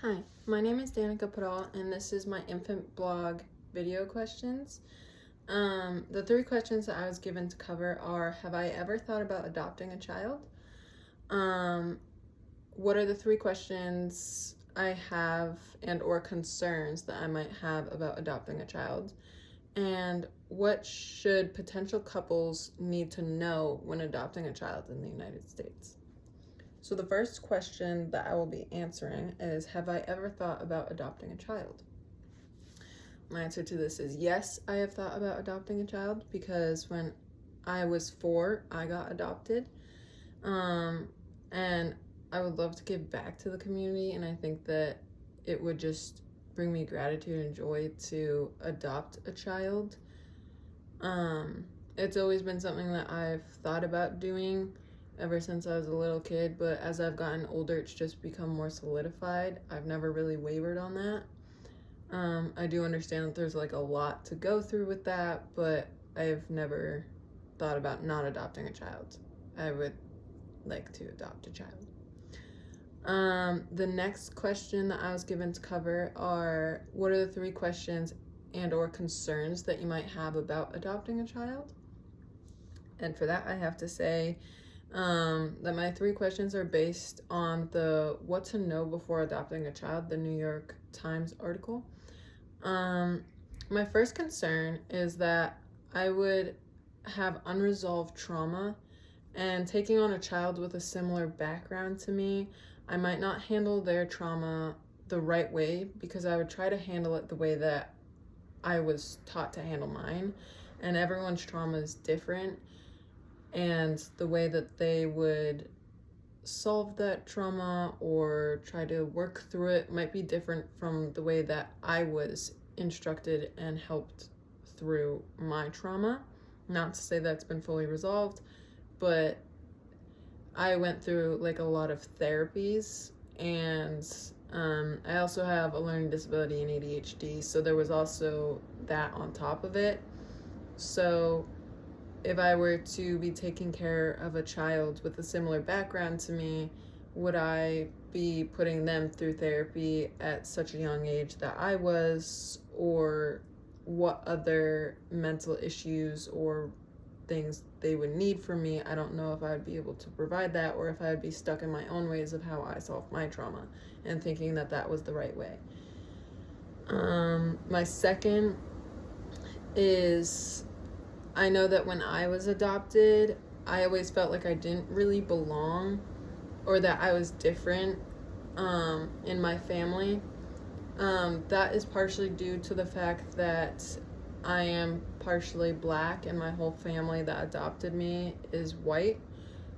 Hi, my name is Danica Padal, and this is my infant blog video questions. The three questions that I was given to cover are: have I ever thought about adopting a child? Um, what are the three questions I have and or concerns that I might have about adopting a child? And what should potential couples need to know when adopting a child in the United States? So the first question that I will be answering is, have I ever thought about adopting a child? My answer to this is yes, I have thought about adopting a child because when I was 4, I got adopted. Um, and I would love to give back to the community, and I think that it would just bring me gratitude and joy to adopt a child. Um, it's always been something that I've thought about doing ever since I was a little kid, but as I've gotten older, it's just become more solidified. I've never really wavered on that. I do understand that there's like a lot to go through with that, but I've never thought about not adopting a child. I would like to adopt a child. The next question that I was given to cover are, what are the three questions and or concerns that you might have about adopting a child? And for that, I have to say that my three questions are based on the What to Know Before Adopting a Child, the New York Times article. My first concern is that I would have unresolved trauma, and taking on a child with a similar background to me, I might not handle their trauma the right way because I would try to handle it the way that I was taught to handle mine. And everyone's trauma is different, and the way that they would solve that trauma or try to work through it might be different from the way that I was instructed and helped through my trauma. Not to say that's been fully resolved, but I went through like a lot of therapies, and I also have a learning disability and ADHD, so there was also that on top of it. So if I were to be taking care of a child with a similar background to me, would I be putting them through therapy at such a young age that I was, or what other mental issues or things they would need from me? I don't know if I'd be able to provide that, or if I'd be stuck in my own ways of how I solved my trauma and thinking that that was the right way. My second is, I know that when I was adopted, I always felt like I didn't really belong, or that I was different in my family. That is partially due to the fact that I am partially black and my whole family that adopted me is white.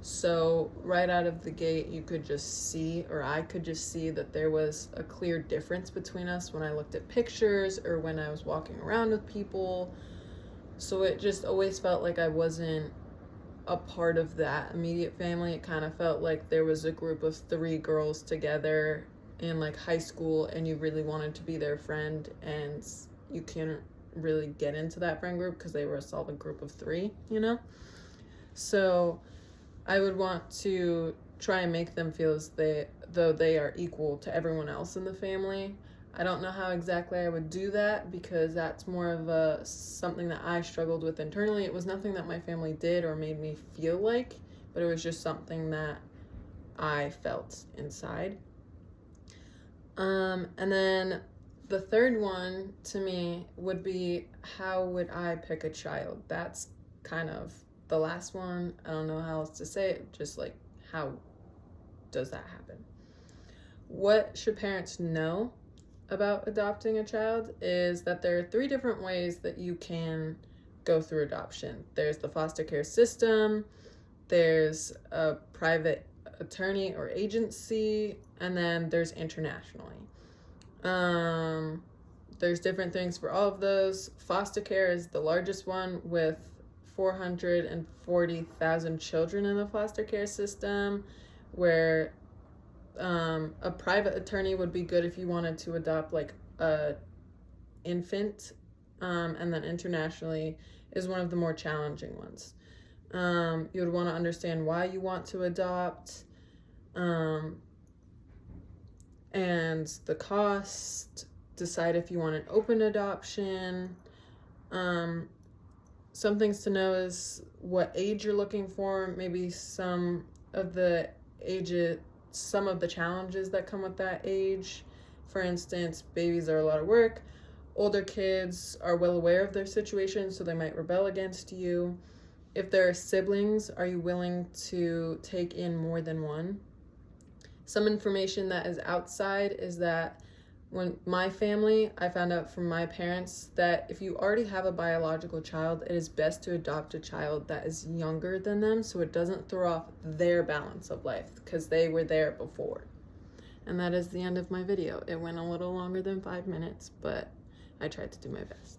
So, right out of the gate, you could just see, or I could just see, that there was a clear difference between us when I looked at pictures or when I was walking around with people. So it just always felt like I wasn't a part of that immediate family. It kind of felt like there was a group of 3 girls together in like high school, and you really wanted to be their friend, and you couldn't really get into that friend group because they were a solid group of 3. So I would want to try and make them feel as though they are equal to everyone else in the family. I don't know how exactly I would do that because that's more of something that I struggled with internally. It was nothing that my family did or made me feel like, but it was just something that I felt inside. And then the third one to me would be, how would I pick a child? That's kind of the last one. I don't know how else to say it. Just like, how does that happen? What should parents know about adopting a child is that there are 3 different ways that you can go through adoption. There's the foster care system, there's a private attorney or agency, and then there's internationally. There's different things for all of those. Foster care is the largest one with 440,000 children in the foster care system, where a private attorney would be good if you wanted to adopt like a infant, and then internationally is one of the more challenging ones. You would want to understand why you want to adopt. and the cost, decide if you want an open adoption. Some things to know is what age you're looking for, maybe some of the challenges that come with that age. For instance, babies are a lot of work. Older kids are well aware of their situation, so they might rebel against you. If there are siblings, are you willing to take in more than one? Some information that is outside is that when my family, I found out from my parents that if you already have a biological child, it is best to adopt a child that is younger than them so it doesn't throw off their balance of life because they were there before. And that is the end of my video. It went a little longer than 5 minutes, but I tried to do my best.